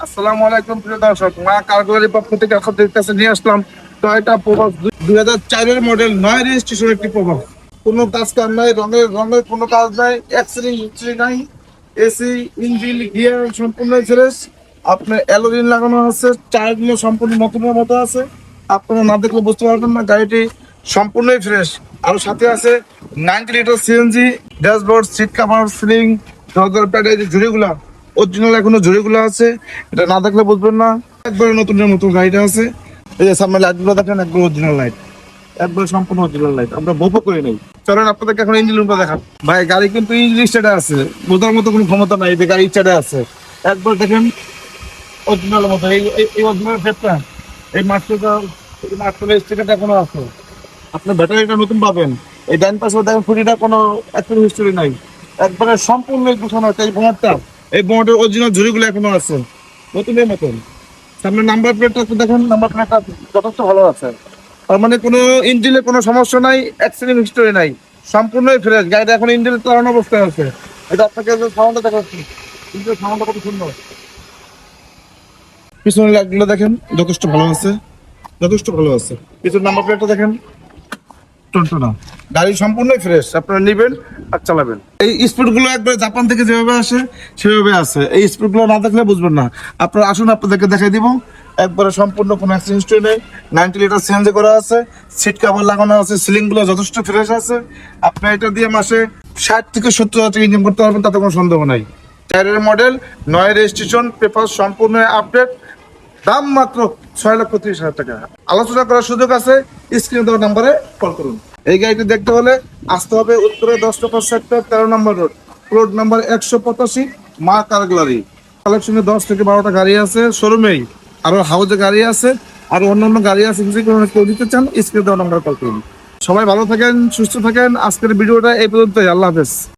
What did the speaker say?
আসসালামু আলাইকুম প্রিয় দর্শক, মা কারগুলারির পক্ষ থেকে আপনাদের কাছে নিয়ে আসলাম টয়োটা প্রোবক্স 2004 মডেল 9 রেজিস্ট্রেশন একটি প্রোবক্স। কোনো কাজ কাম নাই, রঙের রঙের কোনো কাজ নাই, অ্যাক্সিডেন্ট হিস্ট্রি নাই, এসি ইঞ্জিন গিয়ার সম্পূর্ণ ফ্রেশ। আপনার অ্যালোরিন লাগানো আছে, টায়ারগুলো সম্পূর্ণ নতুনের মতো আছে। আপনারা না দেখলে বুঝতে পারবেন না, গাড়িটি সম্পূর্ণই ফ্রেশ। আর সাথে আছে 90 litre CNG, dashboard, seat cover, ceiling, দরজার প্যাডে যে ঝুড়িগুলা অরিজিনাল এখনো ঝুড়িগুলো আছে, এটা না দেখলে বুঝবেন না। একবারে নতুনের মতো গাড়িটা আছে। এই যে সামনে লাইটগুলো দেখেন, একবার অরিজিনাল লাইট, একবার সম্পূর্ণ অরিজিনাল লাইট, আমরা বোপো করে নেই। চলেন আপনাদেরকে এখন ইঞ্জিন রুমটা দেখান। ভাই গাড়ি কিন্তু ইঞ্জিন স্টার্টে আছে, বোঝার মতো কোনো ক্ষমতা নাই যে গাড়ি স্টার্টে আছে। একবার দেখেন অরিজিনাল মতো, এই অরিজিনাল ফেটটা, এই মাস্টারটা, এই মাস্টারের স্টিকারটা এখনো আছে। আপনার ব্যাটারিটা নতুন পাবেন। এই ডান পাশে দেখেন ফুটিটা কোনো অ্যাক্সিডেন্ট হিস্টরি নাই, একবারে সম্পূর্ণ গুছানো আছে। এই বোনারটা, এই বোনারটার অরিজিনাল ঝুড়িগুলো এখনো আছে নতুনের মতন। সামনে নাম্বার প্লেটটা একটু দেখেন, নাম্বার প্লেটটা যথেষ্ট ভালো আছে। তার মানে কোনো ইঞ্জিনে কোনো সমস্যা নাই, অ্যাক্সিডেন্ট হিস্টরি নাই, সম্পূর্ণই ফ্রেশ। গাড়িটা এখন ইঞ্জিনের চালানো অবস্থায় আছে। এটা আপনাকে সাউন্ডটা দেখাচ্ছি, ইঞ্জিনের সাউন্ডটা কত সুন্দর। পিছনের লাইটগুলো দেখেন, যথেষ্ট ভালো আছে, যথেষ্ট ভালো আছে। পিছনের নাম্বার প্লেটটা দেখেন, টনটনা। গাড়ি সম্পূর্ণই ফ্রেশ, আপনারা নেবেন আর চালাবেন। এই স্পিডগুলো একবার জাপান থেকে যেভাবে আসে সেভাবে আছে। এই স্পিডগুলো না দেখলে বুঝবেন না। আপনারা আসুন, আপনাদেরকে দেখাই দিব। একবারে সম্পূর্ণ কোনো অ্যাক্সিডেন্ট হিস্টরি নেই, 90 লিটার সিএনজি করা আছে, সিট কভার লাগানো আছে, সিলিংগুলো যথেষ্ট ফ্রেশ আছে। আপনি এটা দিয়ে মাসে 60 থেকে 70 হাজার টাকা ইনকাম করতে পারবেন, তাতে কোনো সন্দেহ নাই। টায়ারের মডেল, 9 রেজিস্ট্রেশন, পেপার সম্পূর্ণ আপডেট, দাম মাত্র 6,30,000 টাকা। আলোচনা করার সুযোগ আছে, স্ক্রিনে দেওয়া নাম্বারে কল করুন। এই গাড়িটি দেখতে হলে আসতে হবে উত্তরে 10 নম্বর সেক্টর, 13 নম্বর রোড, রোড নাম্বার 185, মা কার গ্যালারি। কালেকশনে 10 থেকে 12টা গাড়ি আছে শোরুমেই, আরো হাউজে গাড়ি আছে, আর অন্যান্য গাড়ি আছে। যদি কোনো কেউ দিতে চান, স্ক্রিনে দেওয়া নাম্বারে কল করুন। সবাই ভালো থাকেন, সুস্থ থাকেন। আজকের ভিডিওটা এই পর্যন্তই। আল্লাহ হাফেজ।